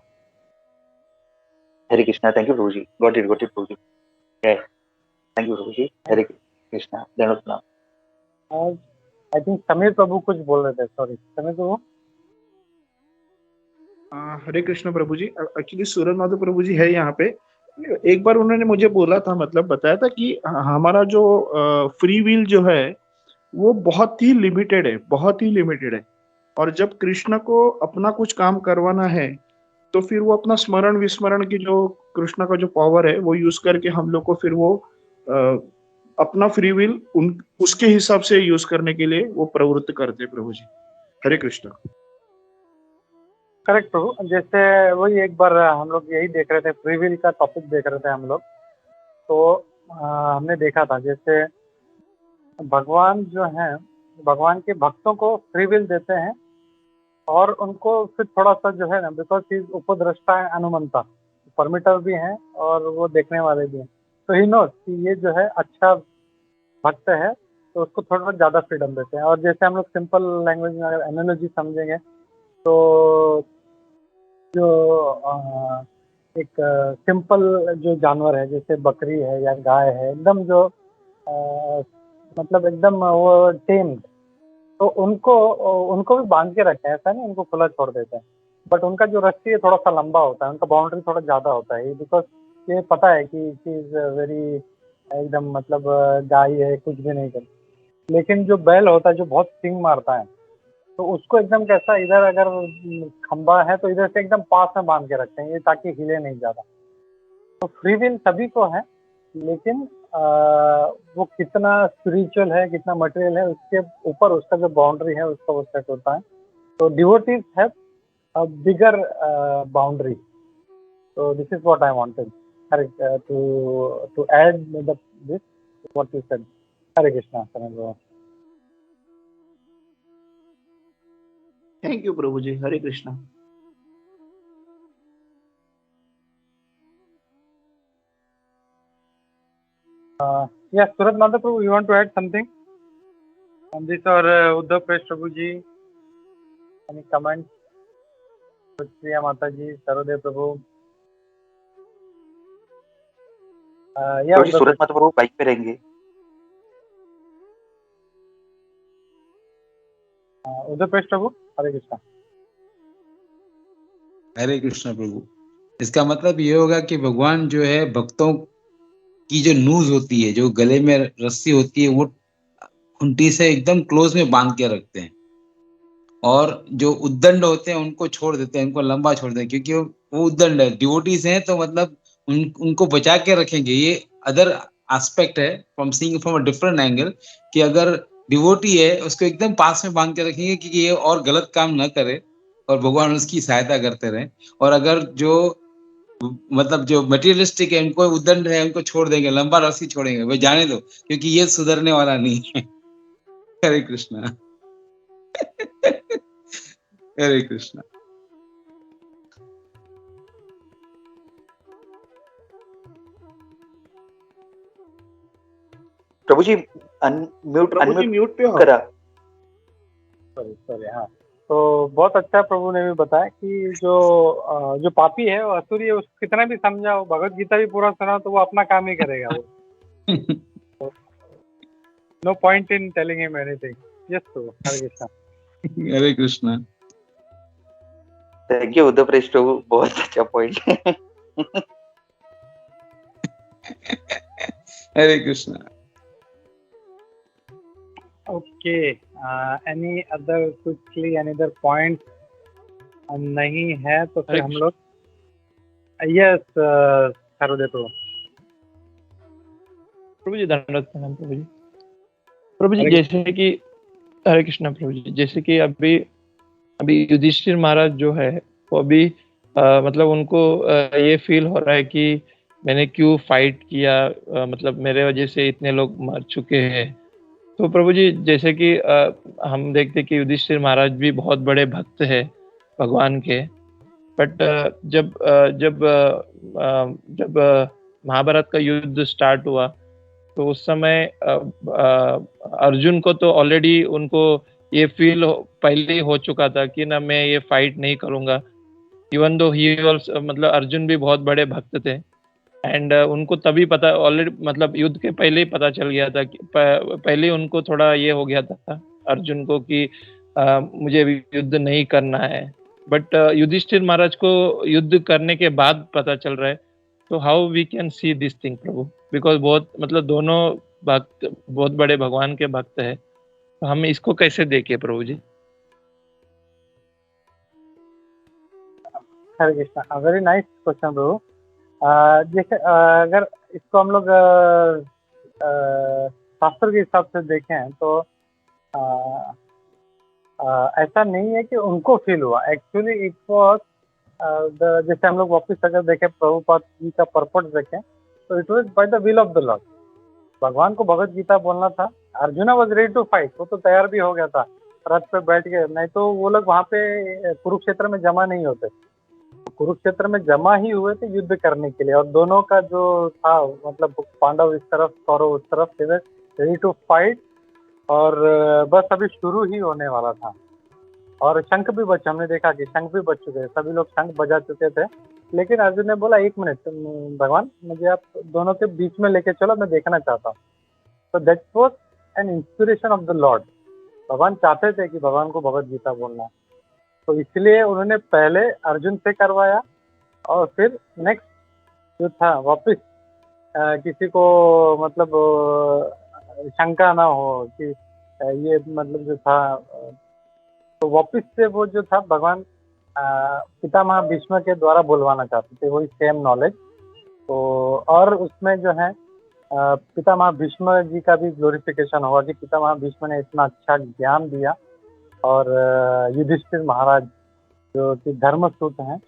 हरे कृष्णा। थैंक यू प्रभु जी। गॉट इट प्रभु जी। थैंक यू प्रभु जी। हरे कृष्णा। दंडवत प्रणाम। आई थिंक समीर प्रभु कुछ बोल रहे थे, सॉरी समीर प्रभु। हरे कृष्ण प्रभु जी। एक्चुअली सूरज माधव प्रभु जी है यहाँ पे। एक बार उन्होंने मुझे बोला था, मतलब बताया था कि हमारा जो फ्री विल जो है वो बहुत ही लिमिटेड है, बहुत ही लिमिटेड है। और जब कृष्ण को अपना कुछ काम करवाना है तो फिर वो अपना स्मरण विस्मरण की जो कृष्ण का जो पावर है वो यूज करके हम लोग को फिर वो अपना फ्री विल उसके हिसाब से यूज करने के लिए वो प्रवृत्त करते हैं प्रभु जी। हरे कृष्ण। करेक्ट प्रभु। जैसे वही एक बार हम लोग यही देख रहे थे, फ्री विल का टॉपिक देख रहे थे हम लोग। तो हमने देखा था जैसे भगवान जो है, भगवान के भक्तों को फ्री विल देते हैं, और उनको फिर थोड़ा सा जो है ना, बिकॉज ही उपद्रष्टा है, अनुमंता, परमिटर भी हैं और वो देखने वाले भी हैं। तो ही नोस कि ये जो है अच्छा भक्त है, तो उसको थोड़ा ज़्यादा फ्रीडम देते हैं। और जैसे हम लोग सिंपल लैंग्वेज में अगर एनालॉजी समझेंगे तो जो एक सिंपल जो जानवर है, जैसे बकरी है या गाय है, एकदम जो मतलब एकदम वो टेम्ड, तो उनको उनको भी बांध के रखते हैं, ऐसा नहीं उनको खुला छोड़ देते हैं। बट उनका जो रस्सी है थोड़ा सा लंबा होता है, उनका बाउंड्री थोड़ा ज़्यादा होता है, बिकॉज ये पता है कि शी इज़ वेरी एकदम मतलब गाय है, कुछ भी नहीं करती। लेकिन जो बैल होता है जो बहुत सिंग मारता है, तो उसको एकदम कैसा, इधर अगर खंबा है तो इधर से एकदम पास में बांध के रखते हैं, ये ताकि हिले नहीं ज़्यादा। तो फ्री विल सभी को है, लेकिन वो कितना स्पिरिचुअल है, कितना मटेरियल है, उसके ऊपर उसका जो बाउंड्री है उसका वो सेट होता है। तो devotees have a bigger boundary. तो this is what I wanted to add the this what you said. Hare Krishna. Thank you प्रभु जी। Hare Krishna. Yes, Surat Mata Prabhu, you want to add something on this, or Uddhav Presh Prabhu ji? Any comments? Priya Mata ji, Sarodev Prabhu. Yeah, प्रभु जी सूरज माता प्रभु bike पे रहेंगे। उद्धव प्रेष प्रभु। हरे कृष्णा। हरे कृष्ण प्रभु। इसका मतलब ये होगा कि भगवान जो है भक्तों की जो नूज होती है, जो गले में रस्सी होती है, वो खूंटी से एकदम क्लोज में बांध के रखते हैं, और जो उद्दंड होते हैं उनको छोड़ देते हैं, उनको लंबा छोड़ देते हैं, क्योंकि वो उद्दंड है, डिवोटीज हैं, तो मतलब उनको बचा के रखेंगे। ये अदर एस्पेक्ट है from seeing from a different angle, कि अगर डिवोटी है उसको एकदम पास में बांध के रखेंगे कि ये और गलत काम ना करे, और भगवान उसकी सहायता करते रहे। और अगर जो मतलब जो मटेरियलिस्टिक है, उनको उद्दंड है, उनको छोड़ देंगे, लंबा रस्सी छोड़ेंगे, वे जाने दो, क्योंकि ये सुधरने वाला नहीं है। हरे कृष्णा। हरे कृष्णा। प्रभु जी अनम्यूट प्रभु जी म्यूट पे हो। करा। सॉरी हाँ। तो बहुत अच्छा प्रभु ने भी बताया कि जो पापी है वो असुरी है, उसको कितना भी समझाओ, भगवत गीता भी पूरा सुना तो वो अपना काम ही करेगा वो। No point in telling him anything. Yes प्रभु, हरे कृष्णा। हरे कृष्णा। थैंक यू उद्धव प्रेस प्रभु, बहुत अच्छा पॉइंट है। Hare Krishna. Okay, any other quickly, any other point नहीं है तो फिर हम लोग यस सर्वदेव प्रभु। प्रभु जी दंडवत प्रणाम प्रभु जी। प्रभु जी हरे जैसे कि हरे कृष्णा प्रभु जी, जैसे कि अभी युधिष्ठिर महाराज जो है वो अभी मतलब उनको ये फील हो रहा है कि मैंने क्यों फाइट किया, मतलब मेरे वजह से इतने लोग मर चुके हैं। तो प्रभु जी जैसे कि हम देखते कि युधिष्ठिर महाराज भी बहुत बड़े भक्त है भगवान के, बट जब महाभारत का युद्ध स्टार्ट हुआ तो उस समय अर्जुन को तो ऑलरेडी उनको ये फील पहले ही हो चुका था कि ना मैं ये फाइट नहीं करूंगा, इवन दो ही आल्सो, मतलब अर्जुन भी बहुत बड़े भक्त थे। एंड उनको तभी पता ऑलरेडी, मतलब युद्ध के पहले ही पता चल गया था कि पहले उनको थोड़ा ये हो गया था अर्जुन को कि मुझे अभी युद्ध नहीं करना है। बट युधिष्ठिर महाराज को युद्ध करने के बाद पता चल रहा है। तो how we can see this thing Prabhu, because बहुत मतलब दोनों भक्त बहुत बड़े भगवान के भक्त है, तो हम इसको कैसे देखें प्रभु जी? Hare Krishna, very nice question प्रभु। जैसे अगर इसको हम लोग शास्त्र के हिसाब से देखें तो ऐसा नहीं है कि उनको फील हुआ, एक्चुअली इट वाज जैसे हम लोग वापस अगर देखें प्रभुपाद जी का परपट देखें तो it was by the will of the lord. भगवान को भगवत गीता बोलना था, Arjuna was ready to fight, वो तो तैयार भी हो गया था, रथ पे बैठ के, नहीं तो वो लोग वहाँ पे कुरुक्षेत्र में जमा नहीं होते। कुरुक्षेत्र में जमा ही हुए थे युद्ध करने के लिए, और दोनों का जो था मतलब पांडव इस तरफ कौरव उस तरफ, रेडी टू फाइट, और बस अभी शुरू ही होने वाला था। और शंख भी बचे, हमने देखा कि शंख भी बज चुके, सभी लोग शंख बजा चुके थे। लेकिन अर्जुन ने बोला 1 मिनट भगवान, मुझे आप दोनों के बीच में लेके चलो, मैं देखना चाहता हूँ। तो that was an inspiration of the lord. भगवान चाहते थे कि भगवान को भगवत गीता बोलना, तो इसलिए उन्होंने पहले अर्जुन से करवाया और फिर नेक्स्ट जो था वापस किसी को मतलब शंका ना हो कि ये मतलब जो था, तो वापस से वो जो था भगवान पितामह भीष्म के द्वारा बुलवाना चाहते थे, वही सेम नॉलेज। तो और उसमें जो है पितामह भीष्म जी का भी ग्लोरिफिकेशन हुआ कि पितामह भीष्म ने इतना अच्छा ज्ञान दिया, और युधिष्ठिर महाराज जो कि धर्मसूत हैं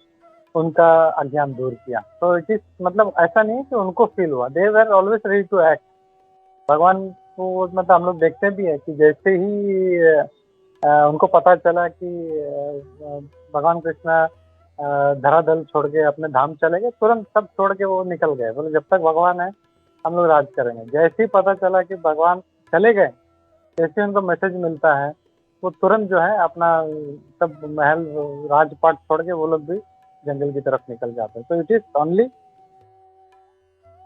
उनका अज्ञान दूर किया। तो इट इज मतलब ऐसा नहीं है कि उनको फील हुआ, they were always ready to act. भगवान को मतलब हम लोग देखते भी है कि जैसे ही उनको पता चला कि भगवान कृष्ण धरातल छोड़ के अपने धाम चले गए, तुरंत सब छोड़ के वो निकल गए, बोले जब तक भगवान है हम लोग राज करेंगे। जैसे ही पता चला कि भगवान चले गए, जैसे उनको मैसेज मिलता है वो तुरंत जो है अपना सब महल राजपाट छोड़ के वो लोग भी जंगल की तरफ निकल जाते हैं। तो it is only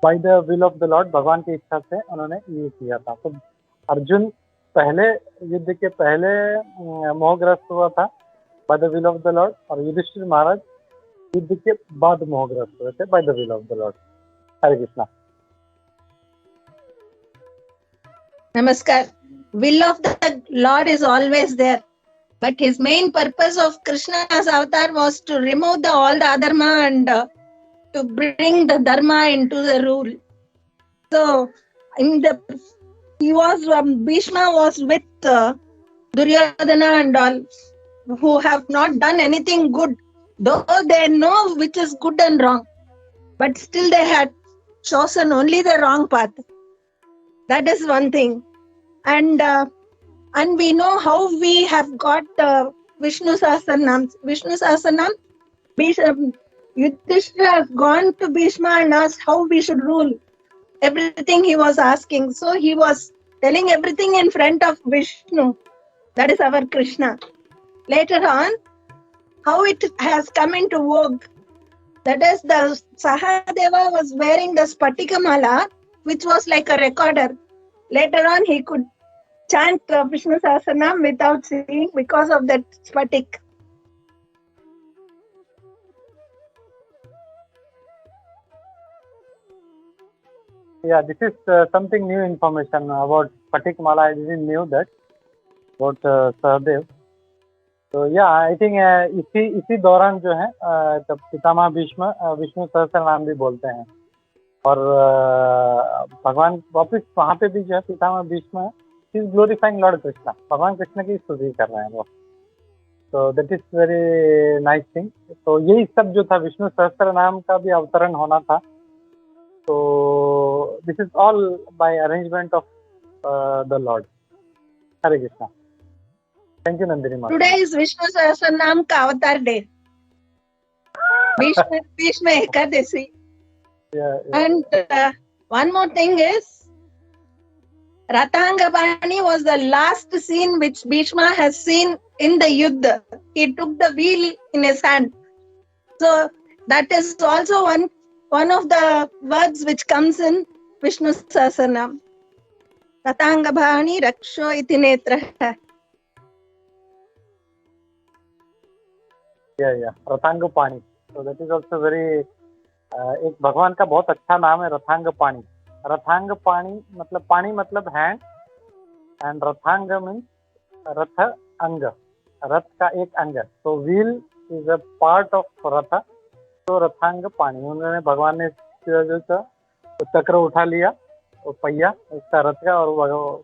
by the will of the lord, भगवान की इच्छा से उन्होंने ये किया था। तो अर्जुन पहले युद्ध के पहले मोहग्रस्त हुआ था bye the will of the Lord, और युधिष्ठिर महाराज युद्ध के बाद मोहग्रस्त हुए थे bye the will of the lord. Hare Krishna. Namaskar. Will of the Lord is always there, but his main purpose of Krishna's avatar was to remove all the adharma and to bring the dharma into the rule. So, Bhishma was with Duryodhana and all, who have not done anything good, though they know which is good and wrong, but still they had chosen only the wrong path. That is one thing. And we know how we have got Vishnu Sahasranam. Vishnu Sahasranam, Yudhishthira has gone to Bhishma and asked how we should rule. Everything he was asking. So he was telling everything in front of Vishnu. That is our Krishna. Later on, how it has come into vogue. That is, the Sahadeva was wearing the Spatikamala, which was like a recorder. Later on, he could chant Vishnu Sahasranam without singing because of that Spatik. Yeah, this is something new information about Patik Mala. I didn't knew that about Sahadev. तो या I think इसी दौरान जो है तब पितामह भीष्म विष्णु सहस्त्र नाम भी बोलते हैं और भगवान वापस वहाँ पे भी जो है पितामह Bhishma is glorifying Lord Krishna, भगवान कृष्ण की स्तुति कर रहे हैं वो. तो that is very nice thing. तो यही सब जो था विष्णु सहस्त्र नाम का भी अवतरण होना था. तो this is all by arrangement of the lord. Hare Krishna. Thank you, Nandini Mata. Today is Vishnu Sahasranam ka avatar day. Bhishma Ekadasi. Yeah. And one more thing is, Rathangabani was the last scene which Bhishma has seen in the Yuddha. He took the wheel in his hand. So that is also one of the words which comes in Vishnu Sahasranam. Rathangabani Raksho iti netrah. रथांग पाणी. तो that is also very एक भगवान का बहुत अच्छा नाम है रथांग पाणी. रथांग पाणी मतलब पाणी मतलब हैंड एंड रथांग मीन्स रथ अंग, रथ का एक अंग. तो wheel is a part of रथ. तो रथांग पाणी उन्होंने भगवान ने जो चक्र उठा लिया वो पहिया उसका रथ का और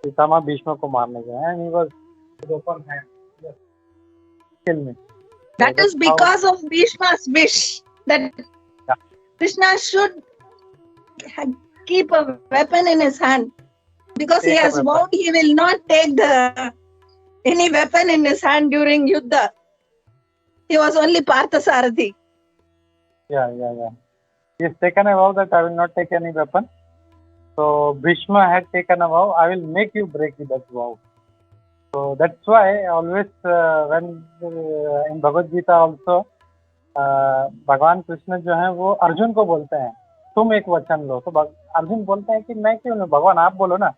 पितामह भीष्म को मारने गए. And he was open hand kill me. That is because of Bhishma's wish that Krishna should keep a weapon in his hand, because he has vowed he will not take any weapon in his hand during Yuddha. He was only Parthasarathi. Yeah. He has taken a vow that I will not take any weapon. So Bhishma had taken a vow, I will make you break that vow. So that's why always when in Bhagavad Gita also भगवान कृष्ण जो है वो अर्जुन को बोलते हैं तुम एक वचन लो. तो अर्जुन बोलते हैं कि मैं क्यों लूं, भगवान आप बोलो ना.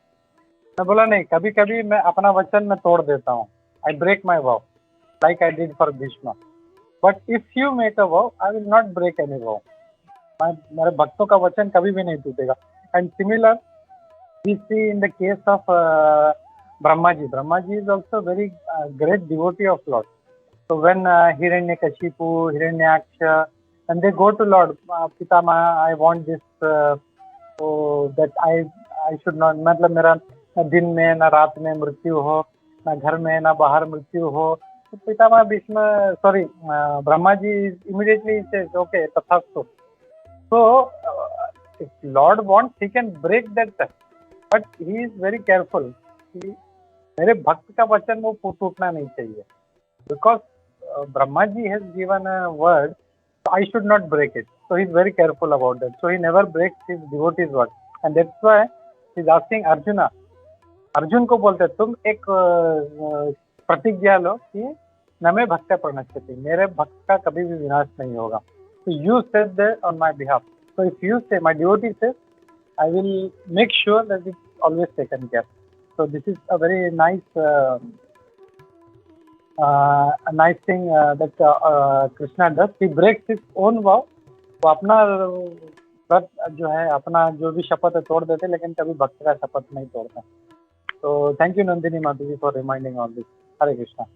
मैं बोला नहीं, कभी कभी मैं अपना वचन में तोड़ देता हूँ. I break my vow like I did for Bhishma. But if you make a vow I will not break any vow. मेरे भक्तों का वचन कभी भी नहीं टूटेगा. And similar we see in the case of Brahmaji. Brahmaji is also very great devotee of Lord. So when Hiranyakashipu, Hiranyaksha, and they go to Lord, Pitama, I want this, so that I should not, मतलब मेरा न दिन में न रात में मृत्यु हो, न घर में न बाहर मृत्यु हो. तो पितामह Bhishma Brahma ji immediately says, okay, तथास्तु. So if Lord wants, he can break that, but he is very careful. मेरे भक्त का वचन वो टूटना नहीं चाहिए. Because Brahma ji has given a word, I should not break it. So he is very careful about that. So he never breaks his devotees word. And that's why he is asking Arjuna. Arjun को बोलते तुम एक प्रतिज्ञा लो कि न मैं भक्त प्रणश्यति, मेरे भक्त का कभी भी विनाश नहीं होगा. So you said that on my behalf. So if you say, my devotee says, I will make sure that it's always taken care. So this is a very nice, a nice thing that Krishna does. He breaks his own vow. वो अपना व्रत जो है, अपना जो भी शपथ है तोड़ देते, लेकिन कभी भक्त का शपथ नहीं तोड़ता. So thank you Nandini Mataji for reminding all this. Hare Krishna.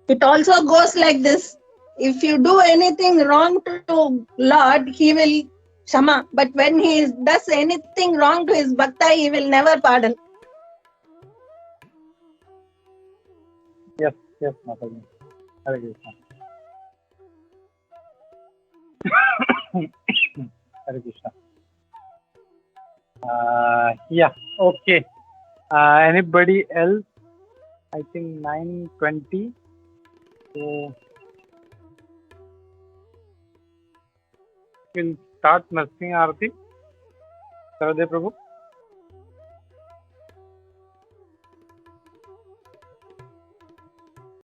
It also goes like this. If you do anything wrong to Lord, he will Shama. But when he does anything wrong to his bhakta, he will never pardon. Yes, Mataji. Hare Krishna. Hare Krishna. Yeah, okay. Anybody else? I think 9:20. So we'll start Narsingh Aarti. Sarade Prabhu.